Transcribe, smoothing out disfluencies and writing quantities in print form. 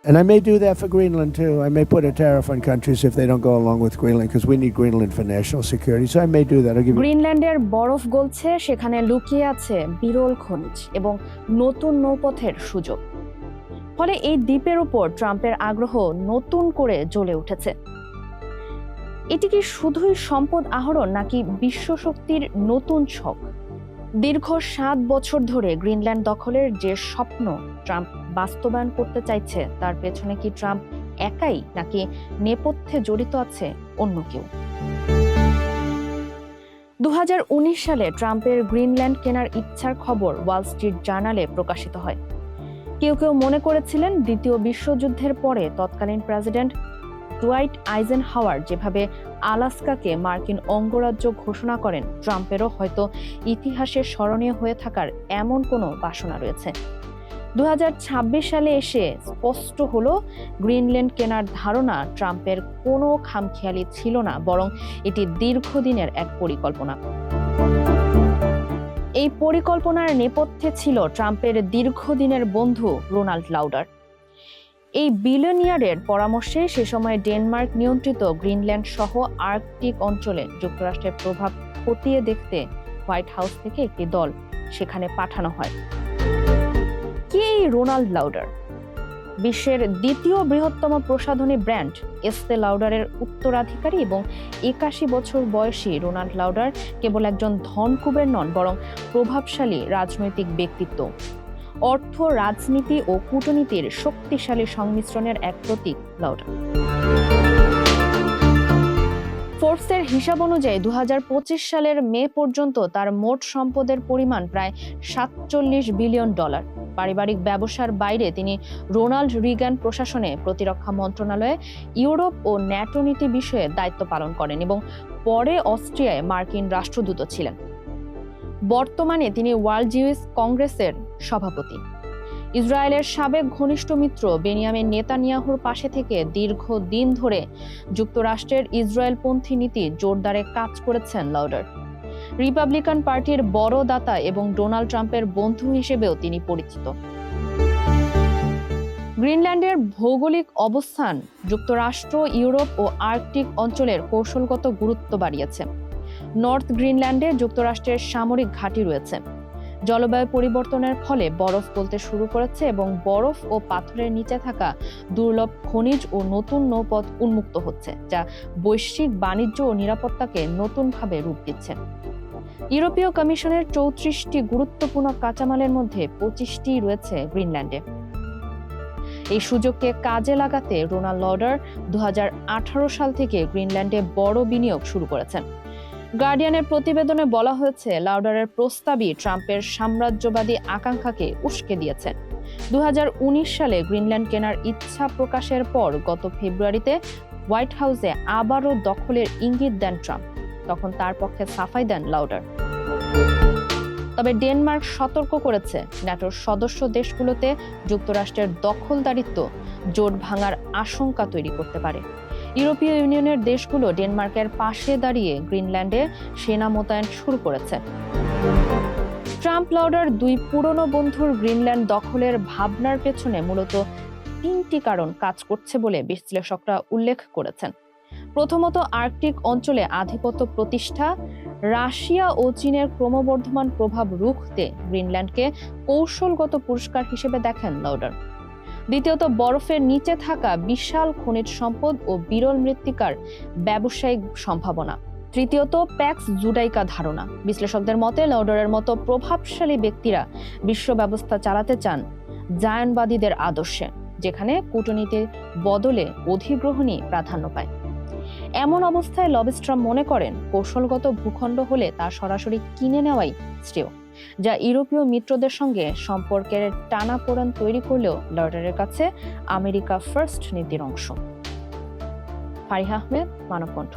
And I may do that for Greenland too. I may put a tariff on countries if they don't go along with Greenland because we need Greenland for national security. So I may do that. I'll give you. গ্রিনল্যান্ডের বরফ গলছে, সেখানে লুকিয়ে আছে বিরল খনিজ এবং নতুন নৌপথের সুযোগ। ফলে এই দ্বীপের উপর ট্রাম্পের আগ্রহ নতুন করে জ্বলে উঠেছে। এটি কি শুধুই সম্পদ আহরণ নাকি বিশ্বশক্তির নতুন ছক? দীর্ঘ 7 বছর ধরে গ্রিনল্যান্ড দখলের যে স্বপ্ন ট্রাম্প বাস্তবায়ন করতে চাইছে, তার পেছনে কি ট্রাম্প একাই নাকি নেপথ্যে জড়িত আছে অন্য কেউ? 2019 সালে ট্রাম্পের গ্রিনল্যান্ড কেনার ইচ্ছার খবর ওয়াল স্ট্রিট জার্নালে প্রকাশিত হয়। কেউ কেউ মনে করেছিলেন দ্বিতীয় বিশ্বযুদ্ধের পরে তৎকালীন প্রেসিডেন্ট ডুয়াইট আইজেনহাওয়ার যেভাবে আলাস্কাকে মার্কিন অঙ্গরাজ্য ঘোষণা করেন, ট্রাম্পেরও হয়তো ইতিহাসে স্মরণীয় হয়ে থাকার এমন কোনো বাসনা রয়েছে। 2026 সালে এসে স্পষ্ট হলো গ্রিনল্যান্ড কেনার ধারণা ট্রাম্পের কোনো খামখেয়ালি ছিল না, বরং এটি দীর্ঘদিনের এক পরিকল্পনা। এই পরিকল্পনার নেপথ্যে ছিল ট্রাম্পের দীর্ঘদিনের বন্ধু রোনাল্ড লাউডার। এই বিলিয়নিয়ারের পরামর্শে সে সময় ডেনমার্ক নিয়ন্ত্রিত গ্রিনল্যান্ড সহ আর্কটিক অঞ্চলে যুক্তরাষ্ট্রের প্রভাব খতিয়ে দেখতে হোয়াইট হাউস থেকে একটি দল সেখানে পাঠানো হয়। কে এই রোনাল্ড লাউডার? বিশ্বের দ্বিতীয় বৃহত্তম প্রসাধনী ব্র্যান্ড এস্তে লাউডারের উত্তরাধিকারী এবং 81 বছর বয়সী রোনাল্ড লাউডার কেবল একজন ধনকুবের নন, বরং প্রভাবশালী রাজনৈতিক ব্যক্তিত্ব। অর্থ, রাজনীতি ও কূটনীতির শক্তিশালী সংমিশ্রণের এক প্রতীক লাউডার। ফোর্বসের হিসাব অনুযায়ী 2025 সালের মে পর্যন্ত তার মোট সম্পদের পরিমাণ প্রায় $47 বিলিয়ন। পারিবারিক ব্যবসার বাইরে তিনি রোনাল্ড রিগান প্রশাসনে প্রতিরক্ষা মন্ত্রণালয়ে ইউরোপ ও ন্যাটো নীতি বিষয়ে দায়িত্ব পালন করেন এবং পরে অস্ট্রিয়ায় মার্কিন রাষ্ট্রদূত ছিলেন। বর্তমানে তিনি ওয়ার্ল্ড জিউস কংগ্রেসের সভাপতি। ইসরায়েলের সাবেক ঘনিষ্ঠ মিত্র বেনিয়ামিন নেতানিয়াহুর পাশে থেকে দীর্ঘদিন ধরে যুক্তরাষ্ট্রের ইসরায়েলপন্থী নীতি জোরদারে কাজ করেছেন লাউডার। রিপাবলিকান পার্টির বড় দাতা এবং ডোনাল্ড ট্রাম্পের বন্ধু হিসেবেও তিনি পরিচিত। গ্রিনল্যান্ডের ভৌগোলিক অবস্থান যুক্তরাষ্ট্র, ইউরোপ ও আর্কটিক অঞ্চলের কৌশলগত গুরুত্ব বাড়িয়েছে। নর্থ গ্রিনল্যান্ডে যুক্তরাষ্ট্রের সামরিক ঘাঁটি রয়েছে। জলবায়ু পরিবর্তনের ফলে বরফ গলতে শুরু করেছে এবং বরফ ও পাথরের নিচে থাকা দুর্লভ খনিজ ও নতুন নৌপথ উন্মুক্ত হচ্ছে, যা বৈশ্বিক বাণিজ্য ও নিরাপত্তাকে নতুনভাবে রূপ দিচ্ছে। ইউরোপীয় কমিশনের 34টি গুরুত্বপূর্ণ কাঁচামালের মধ্যে 25টি রয়েছে গ্রিনল্যান্ডে। এই সুযোগকে কাজে লাগাতে রোনাল্ড লাউডার 2018 সাল থেকে গ্রিনল্যান্ডে বড় বিনিয়োগ শুরু করেছেন। গার্ডিয়ানের প্রতিবেদনে বলা হয়েছে, লাউডারের প্রস্তাবই ট্রাম্পের সাম্রাজ্যবাদী আকাঙ্ক্ষাকে উস্কে দিয়েছে। 2019 সালে গ্রিনল্যান্ড কেনার ইচ্ছা প্রকাশের পর গত ফেব্রুয়ারিতে হোয়াইট হাউসে আবারও দখলের ইঙ্গিত দেন ট্রাম্প। তখন তার পক্ষে সাফাই দেন লাউডার। তবে ডেনমার্ক সতর্ক করেছে, ন্যাটোর সদস্য দেশগুলোতে যুক্তরাষ্ট্রের দখলদারিত্ব জোট ভাঙার আশঙ্কা তৈরি করতে পারে। ইউরোপীয় ইউনিয়নের দেশগুলো ডেনমার্কের পাশে দাঁড়িয়ে গ্রিনল্যান্ডে সেনা মোতায়েন শুরু করেছে। ট্রাম্প লাউডার দুই পুরনো বন্ধুর গ্রিনল্যান্ড দখলের ভাবনার পেছনে মূলত 3টি কারণ কাজ করছে বলে বিশ্লেষকরা উল্লেখ করেছেন। প্রথমত, আর্কটিক অঞ্চলে আধিপত্য প্রতিষ্ঠা। রাশিয়া ও চীনের ক্রমবর্ধমান প্রভাব রুখতে গ্রিনল্যান্ডকে কৌশলগত পুরস্কার হিসেবে দেখেন লাউডার। দ্বিতীয়ত, বরফের নিচে থাকা বিশাল খনিজ সম্পদ ও বিরল মৃত্তিকার ব্যবসায়িক সম্ভাবনা। তৃতীয়ত, প্যাক্স জুডাইকা ধারণা। বিশ্লেষকদের মতে লাউডারের মতো প্রভাবশালী ব্যক্তিরা বিশ্ব ব্যবস্থা চালাতে চান জায়নবাদীদের আদর্শে, যেখানে কূটনীতির বদলে অধিগ্রহণই প্রাধান্য পায়। এমন অবস্থায় লবিস্টরা মনে করেন কৌশলগত ভূখণ্ড হলে তা সরাসরি কিনে নেওয়াই শ্রেয়, যা ইউরোপীয় মিত্রদের সঙ্গে সম্পর্কের টানাপোড়েন তৈরি করলেও লাউডারের কাছে আমেরিকা ফার্স্ট নীতির অংশ। ফারিহা আহমেদ, মানবকণ্ঠ।